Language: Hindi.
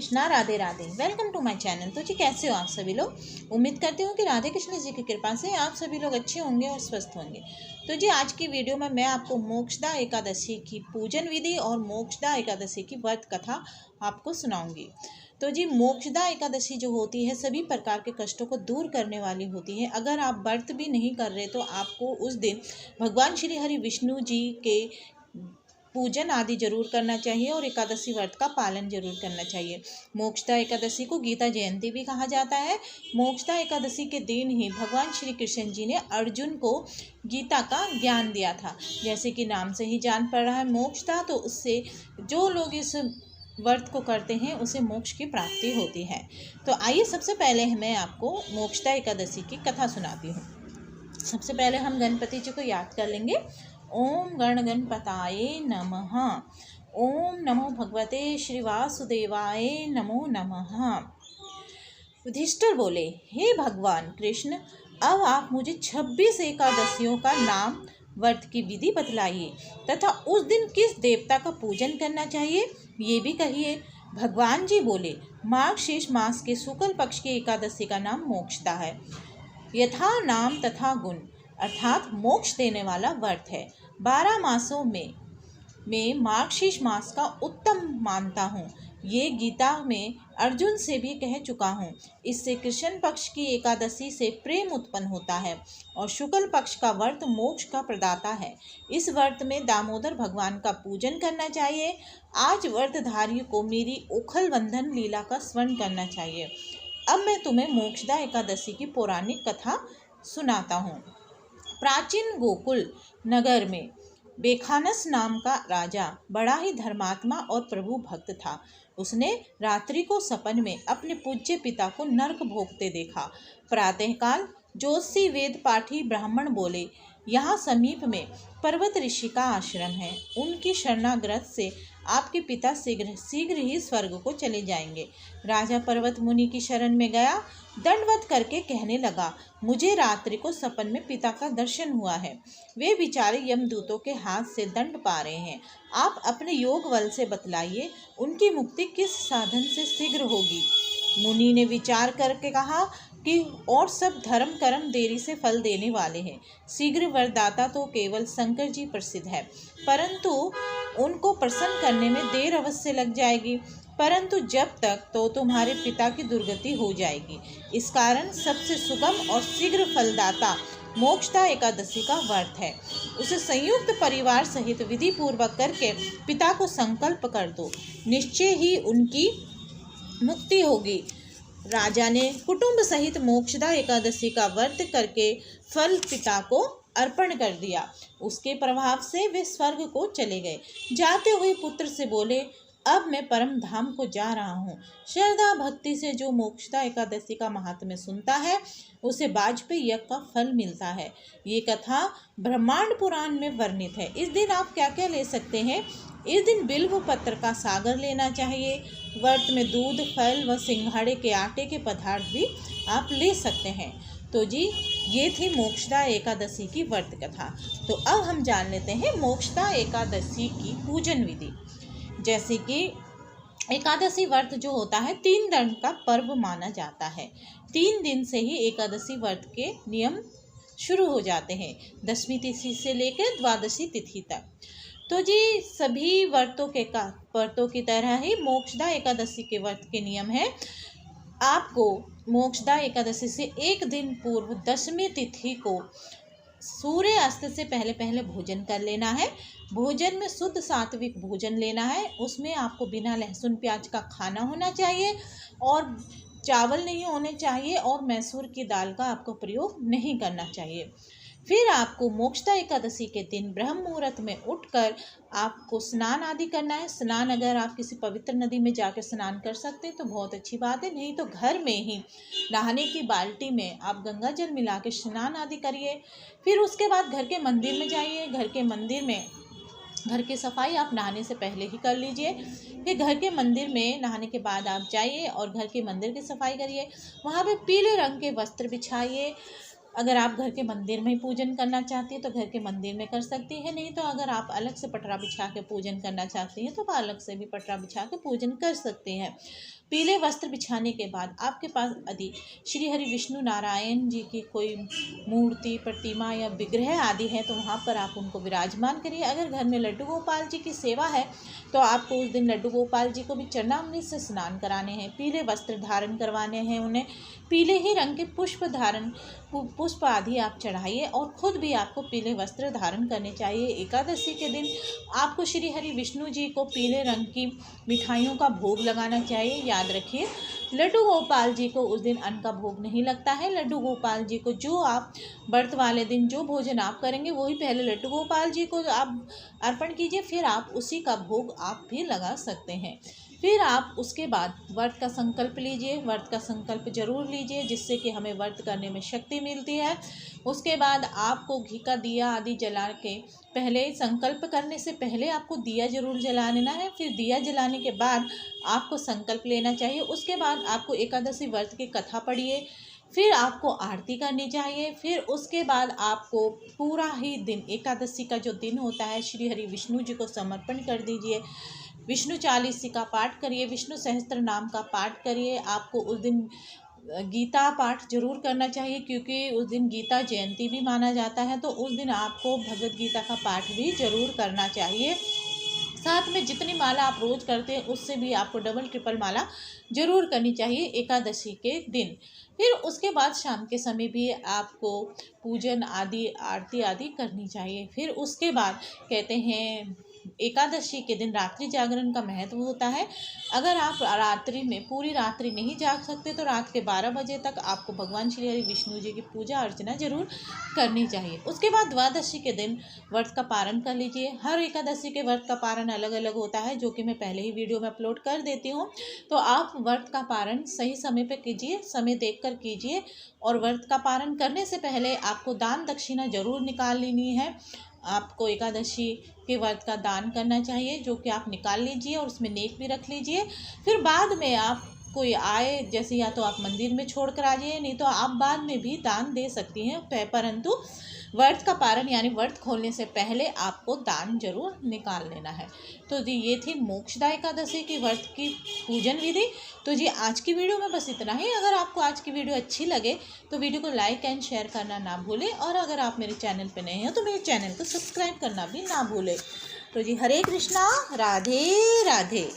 Krishna, Radhe Radhe. Welcome to my channel. तो जी कैसे हो आप सभी लोग। उम्मीद करती हूँ कि राधे कृष्ण जी की कृपा से आप सभी लोग अच्छे होंगे और स्वस्थ होंगे। तो जी आज की वीडियो में मैं आपको मोक्षदा एकादशी की पूजन विधि और मोक्षदा एकादशी की व्रत कथा आपको सुनाऊंगी। तो जी मोक्षदा एकादशी जो होती है सभी प्रकार के कष्टों को दूर करने वाली होती है। अगर आप व्रत भी नहीं कर रहे तो आपको उस दिन भगवान श्री हरि विष्णु जी के पूजन आदि जरूर करना चाहिए और एकादशी व्रत का पालन जरूर करना चाहिए। मोक्षदा एकादशी को गीता जयंती भी कहा जाता है। मोक्षदा एकादशी के दिन ही भगवान श्री कृष्ण जी ने अर्जुन को गीता का ज्ञान दिया था। जैसे कि नाम से ही जान पड़ रहा है मोक्षदा, तो उससे जो लोग इस व्रत को करते हैं उसे मोक्ष की प्राप्ति होती है। तो आइए सबसे पहले मैं आपको मोक्षदा एकादशी की कथा सुनाती हूँ। सबसे पहले हम गणपति जी को याद कर लेंगे। ओम गण गणपताये नमः। ओम नमो भगवते श्री वासुदेवाय नमो नमः। युधिष्ठिर बोले, हे भगवान कृष्ण, अब आप मुझे 26 एकादशियों का नाम व्रत की विधि बतलाइए तथा उस दिन किस देवता का पूजन करना चाहिए ये भी कहिए। भगवान जी बोले, मार्गशीर्ष मास के शुक्ल पक्ष की एकादशी का नाम मोक्षदा है। यथा नाम तथा गुण अर्थात मोक्ष देने वाला व्रत है। 12 मासों में मार्गशीर्ष मास का उत्तम मानता हूँ। ये गीता में अर्जुन से भी कह चुका हूँ। इससे कृष्ण पक्ष की एकादशी से प्रेम उत्पन्न होता है और शुक्ल पक्ष का व्रत मोक्ष का प्रदाता है। इस व्रत में दामोदर भगवान का पूजन करना चाहिए। आज व्रतधारियों को मेरी उखल बंधन लीला का स्मरण करना चाहिए। अब मैं तुम्हें मोक्षदा एकादशी की पौराणिक कथा सुनाता हूँ। प्राचीन गोकुल नगर में बेखानस नाम का राजा बड़ा ही धर्मात्मा और प्रभु भक्त था। उसने रात्रि को सपन में अपने पूज्य पिता को नरक भोगते देखा। प्रातःकाल जोशी वेद पाठी ब्राह्मण बोले, यहाँ समीप में पर्वत ऋषि का आश्रम है। उनकी शरणागत से आपके पिता शीघ्र ही स्वर्ग को चले जाएंगे। राजा पर्वत मुनि की शरण में गया, दंडवत करके कहने लगा, मुझे रात्रि को सपन में पिता का दर्शन हुआ है। वे बेचारे यमदूतों के हाथ से दंड पा रहे हैं। आप अपने योग बल से बतलाइए, उनकी मुक्ति किस साधन से शीघ्र होगी। मुनि ने विचार करके कहा कि और सब धर्म कर्म देरी से फल देने वाले हैं। शीघ्र वरदाता तो केवल शंकर जी प्रसिद्ध है, परंतु उनको प्रसन्न करने में देर अवश्य लग जाएगी। परंतु जब तक तो तुम्हारे पिता की दुर्गति हो जाएगी। इस कारण सबसे सुगम और शीघ्र फलदाता मोक्षदा एकादशी का व्रत है। उसे संयुक्त परिवार सहित विधि पूर्वक करके पिता को संकल्प कर दो, निश्चय ही उनकी मुक्ति होगी। राजा ने कुटुंब सहित मोक्षदा एकादशी का व्रत करके फल पिता को अर्पण कर दिया। उसके प्रभाव से वे स्वर्ग को चले गए। जाते हुए पुत्र से बोले, अब मैं परम धाम को जा रहा हूँ। श्रद्धा भक्ति से जो मोक्षदा एकादशी का महात्म्य सुनता है उसे वाजपेयी यज्ञ का फल मिलता है। ये कथा ब्रह्मांड पुराण में वर्णित है। इस दिन आप क्या क्या ले सकते हैं। इस दिन बिल्व पत्र का सागर लेना चाहिए। व्रत में दूध, फल व सिंघाड़े के आटे के पदार्थ भी आप ले सकते हैं। तो जी ये थी मोक्षदा एकादशी की व्रत कथा। तो अब हम जान लेते हैं मोक्षदा एकादशी की पूजन विधि। जैसे कि एकादशी व्रत जो होता है 3 दिन का पर्व माना जाता है। 3 दिन से ही एकादशी व्रत के नियम शुरू हो जाते हैं, 10वीं तिथि से लेकर 12वीं तिथि तक। तो जी सभी व्रतों की तरह ही मोक्षदा एकादशी के व्रत के नियम है। आपको मोक्षदा एकादशी से एक दिन पूर्व 10वीं तिथि को सूर्य अस्त से पहले भोजन कर लेना है। भोजन में शुद्ध सात्विक भोजन लेना है। उसमें आपको बिना लहसुन प्याज का खाना होना चाहिए और चावल नहीं होने चाहिए और मैसूर की दाल का आपको प्रयोग नहीं करना चाहिए। फिर आपको मोक्षदा एकादशी के दिन ब्रह्म मुहूर्त में उठकर आपको स्नान आदि करना है। स्नान अगर आप किसी पवित्र नदी में जाकर स्नान कर सकते हैं तो बहुत अच्छी बात है, नहीं तो घर में ही नहाने की बाल्टी में आप गंगा जल मिला के स्नान आदि करिए। फिर उसके बाद घर के मंदिर में जाइए। घर के मंदिर में घर की सफाई आप नहाने से पहले ही कर लीजिए। फिर घर के मंदिर में नहाने के बाद आप जाइए और घर के मंदिर की सफाई करिए। वहाँ पे पीले रंग के वस्त्र बिछाइए। अगर आप घर के मंदिर में ही पूजन करना चाहती हैं तो घर के मंदिर में कर सकती हैं, नहीं तो अगर आप अलग से पटरा बिछा के पूजन करना चाहती हैं तो आप अलग से भी पटरा बिछा के पूजन कर सकती हैं। पीले वस्त्र बिछाने के बाद आपके पास यदि श्री हरि विष्णु नारायण जी की कोई मूर्ति, प्रतिमा या विग्रह आदि है तो वहाँ पर आप उनको विराजमान करिए। अगर घर में लड्डू गोपाल जी की सेवा है तो आपको उस दिन लड्डू गोपाल जी को भी चरणामृत से स्नान कराने हैं, पीले वस्त्र धारण करवाने हैं, उन्हें पीले ही रंग के पुष्प आदि आप चढ़ाइए और खुद भी आपको पीले वस्त्र धारण करने चाहिए। एकादशी के दिन आपको श्री हरि विष्णु जी को पीले रंग की मिठाइयों का भोग लगाना चाहिए। याद रखिए, लड्डू गोपाल जी को उस दिन अन्न का भोग नहीं लगता है। लड्डू गोपाल जी को जो आप व्रत वाले दिन जो भोजन आप करेंगे वही पहले लड्डू गोपाल जी को आप अर्पण कीजिए, फिर आप उसी का भोग आप भी लगा सकते हैं। फिर आप उसके बाद व्रत का संकल्प लीजिए, व्रत का संकल्प जरूर लीजिए जिससे कि हमें व्रत करने में शक्ति मिलती है। उसके बाद आपको घी का दिया आदि जला के पहले संकल्प करने से पहले आपको दिया जरूर जला लेना है। फिर दिया जलाने के बाद आपको संकल्प लेना चाहिए। उसके बाद आपको एकादशी व्रत की कथा पढ़िए, फिर आपको आरती करनी चाहिए। फिर उसके बाद आपको पूरा ही दिन, एकादशी का जो दिन होता है, श्री हरि विष्णु जी को समर्पण कर दीजिए। विष्णु चालीसी का पाठ करिए, विष्णु सहस्त्र नाम का पाठ करिए। आपको उस दिन गीता पाठ जरूर करना चाहिए क्योंकि उस दिन गीता जयंती भी माना जाता है, तो उस दिन आपको भगवद गीता का पाठ भी जरूर करना चाहिए। साथ में जितनी माला आप रोज़ करते हैं उससे भी आपको डबल ट्रिपल माला जरूर करनी चाहिए एकादशी के दिन। फिर उसके बाद शाम के समय भी आपको पूजन आदि, आरती आदि करनी चाहिए। फिर उसके बाद कहते हैं एकादशी के दिन रात्रि जागरण का महत्व होता है। अगर आप रात्रि में पूरी रात्रि नहीं जाग सकते तो रात के 12 बजे तक आपको भगवान श्री हरि विष्णु जी की पूजा अर्चना जरूर करनी चाहिए। उसके बाद द्वादशी के दिन व्रत का पारण कर लीजिए। हर एकादशी के व्रत का पारण अलग अलग होता है, जो कि मैं पहले ही वीडियो में अपलोड कर देती हूँ। तो आप व्रत का पारण सही समय पर कीजिए, समय देख कर कीजिए। और व्रत का पारण करने से पहले आपको दान दक्षिणा जरूर निकाल लेनी है। आपको एकादशी के व्रत का दान करना चाहिए, जो कि आप निकाल लीजिए और उसमें नेक भी रख लीजिए। फिर बाद में आप कोई आए, जैसे या तो आप मंदिर में छोड़ कर आ जाइए, नहीं तो आप बाद में भी दान दे सकती हैं, परंतु व्रत का पारण यानी व्रत खोलने से पहले आपको दान जरूर निकाल लेना है। तो जी ये थी मोक्षदा एकादशी की व्रत की पूजन विधि। तो जी आज की वीडियो में बस इतना ही। अगर आपको आज की वीडियो अच्छी लगे तो वीडियो को लाइक एंड शेयर करना ना भूलें, और अगर आप मेरे चैनल पर नए हैं तो मेरे चैनल को सब्सक्राइब करना भी ना भूलें। तो जी हरे कृष्णा, राधे राधे।